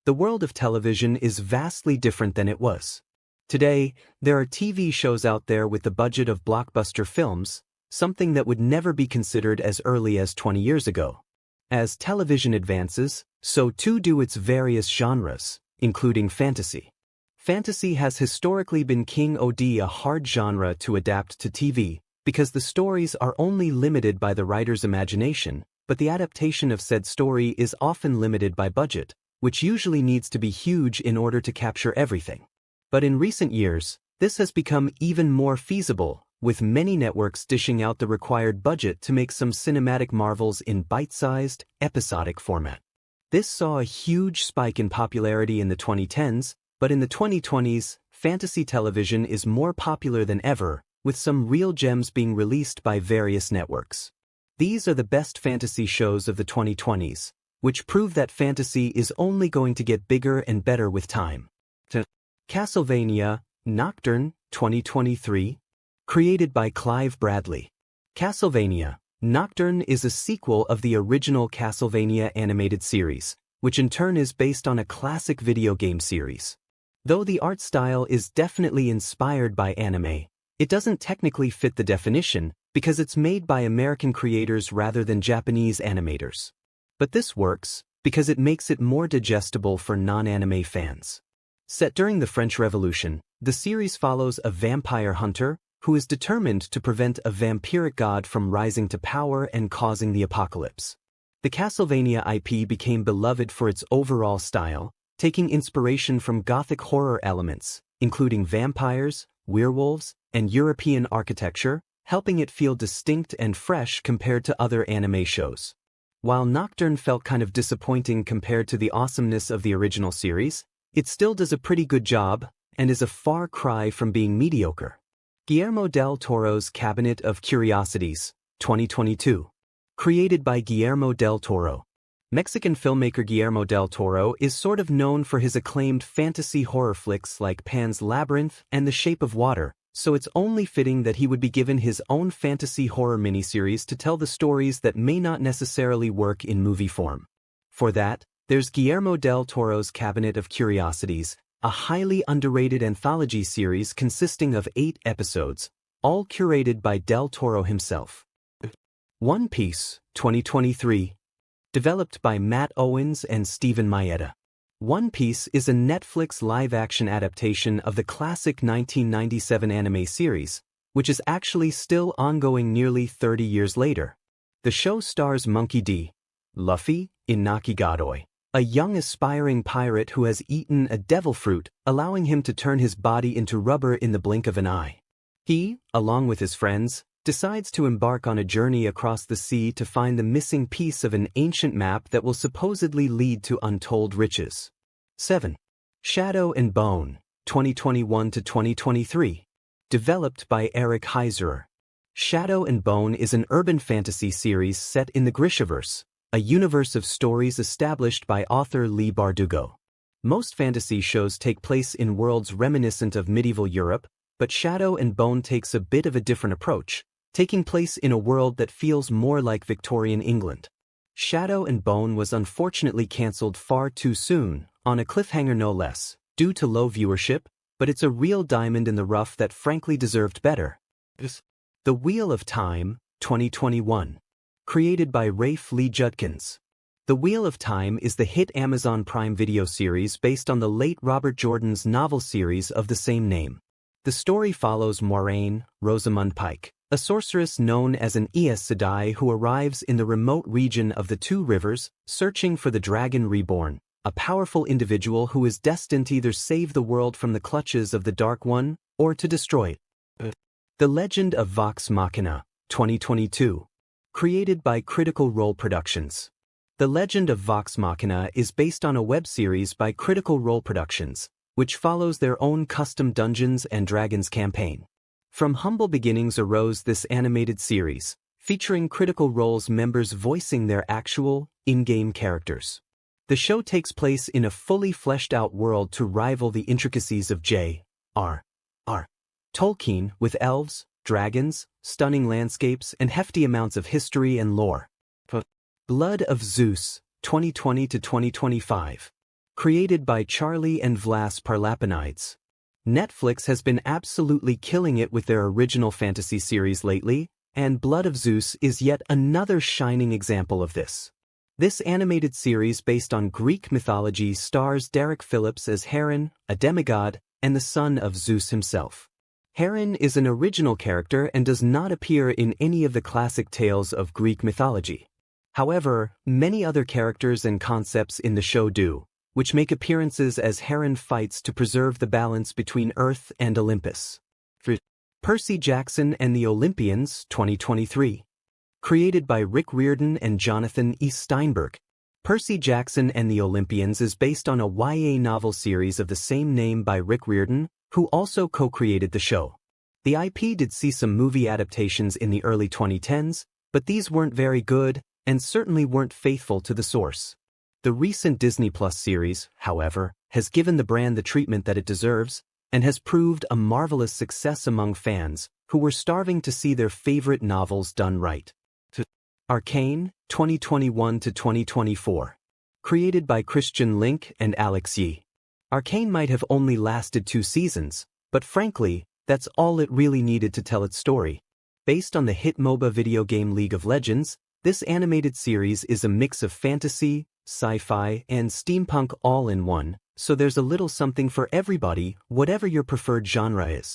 The world of television is vastly different than it was. Today, there are TV shows out there with the budget of blockbuster films, something that would never be considered as early as 20 years ago. As television advances, so too do its various genres, including fantasy. Fantasy has historically been a hard genre to adapt to TV, because the stories are only limited by the writer's imagination, but the adaptation of said story is often limited by budget, which usually needs to be huge in order to capture everything. But in recent years, this has become even more feasible, with many networks dishing out the required budget to make some cinematic marvels in bite-sized, episodic format. This saw a huge spike in popularity in the 2010s, but in the 2020s, fantasy television is more popular than ever, with some real gems being released by various networks. These are the best fantasy shows of the 2020s, which prove that fantasy is only going to get bigger and better with time. Castlevania, Nocturne, 2023. Created by Clive Bradley. Castlevania, Nocturne is a sequel of the original Castlevania animated series, which in turn is based on a classic video game series. Though the art style is definitely inspired by anime, it doesn't technically fit the definition because it's made by American creators rather than Japanese animators. But this works because it makes it more digestible for non-anime fans. Set during the French Revolution, the series follows a vampire hunter who is determined to prevent a vampiric god from rising to power and causing the apocalypse. The Castlevania IP became beloved for its overall style, taking inspiration from Gothic horror elements, including vampires, werewolves, and European architecture, helping it feel distinct and fresh compared to other anime shows. While Nocturne felt kind of disappointing compared to the awesomeness of the original series, it still does a pretty good job and is a far cry from being mediocre. Guillermo del Toro's Cabinet of Curiosities, 2022. Created by Guillermo del Toro. Mexican filmmaker Guillermo del Toro is sort of known for his acclaimed fantasy horror flicks like Pan's Labyrinth and The Shape of Water, so it's only fitting that he would be given his own fantasy horror miniseries to tell the stories that may not necessarily work in movie form. For that, there's Guillermo del Toro's Cabinet of Curiosities, a highly underrated anthology series consisting of 8 episodes, all curated by del Toro himself. One Piece, 2023. Developed by Matt Owens and Steven Maeda. One Piece is a Netflix live-action adaptation of the classic 1997 anime series, which is actually still ongoing nearly 30 years later. The show stars Monkey D. Luffy, Inaki Godoy, a young aspiring pirate who has eaten a devil fruit, allowing him to turn his body into rubber in the blink of an eye. He, along with his friends, decides to embark on a journey across the sea to find the missing piece of an ancient map that will supposedly lead to untold riches. 7. Shadow and Bone, 2021 to 2023. Developed by Eric Heiserer. Shadow and Bone is an urban fantasy series set in the Grishaverse, a universe of stories established by author Lee Bardugo. Most fantasy shows take place in worlds reminiscent of medieval Europe, but Shadow and Bone takes a bit of a different approach, taking place in a world that feels more like Victorian England. Shadow and Bone was unfortunately cancelled far too soon, on a cliffhanger no less, due to low viewership, but it's a real diamond in the rough that frankly deserved better. The Wheel of Time, 2021. Created by Rafe Lee Judkins. The Wheel of Time is the hit Amazon Prime Video series based on the late Robert Jordan's novel series of the same name. The story follows Moiraine, Rosamund Pike, a sorceress known as an Aes Sedai who arrives in the remote region of the Two Rivers, searching for the Dragon Reborn, a powerful individual who is destined to either save the world from the clutches of the Dark One, or to destroy it. The Legend of Vox Machina, 2022. Created by Critical Role Productions. The Legend of Vox Machina is based on a web series by Critical Role Productions, which follows their own custom Dungeons & Dragons campaign. From humble beginnings arose this animated series, featuring Critical Role's members voicing their actual, in-game characters. The show takes place in a fully fleshed-out world to rival the intricacies of J.R.R. Tolkien, with elves, dragons, stunning landscapes, and hefty amounts of history and lore. Blood of Zeus, 2020 to 2025. created by Charlie and Vlas Parlapinides. Netflix has been absolutely killing it with their original fantasy series lately, and Blood of Zeus is yet another shining example of this. This animated series based on Greek mythology stars Derek Phillips as Heron, a demigod, and the son of Zeus himself. Heron is an original character and does not appear in any of the classic tales of Greek mythology. However, many other characters and concepts in the show do, which make appearances as Heron fights to preserve the balance between Earth and Olympus. Percy Jackson and the Olympians, 2023. Created by Rick Riordan and Jonathan E. Steinberg. Percy Jackson and the Olympians is based on a YA novel series of the same name by Rick Riordan, who also co-created the show. The IP did see some movie adaptations in the early 2010s, but these weren't very good, and certainly weren't faithful to the source. The recent Disney Plus series, however, has given the brand the treatment that it deserves, and has proved a marvelous success among fans who were starving to see their favorite novels done right. Arcane, 2021 to 2024. Created by Christian Link and Alex Yee. Arcane might have only lasted 2 seasons, but frankly, that's all it really needed to tell its story. Based on the hit MOBA video game League of Legends, this animated series is a mix of fantasy, sci-fi, and steampunk all in one, so there's a little something for everybody, whatever your preferred genre is.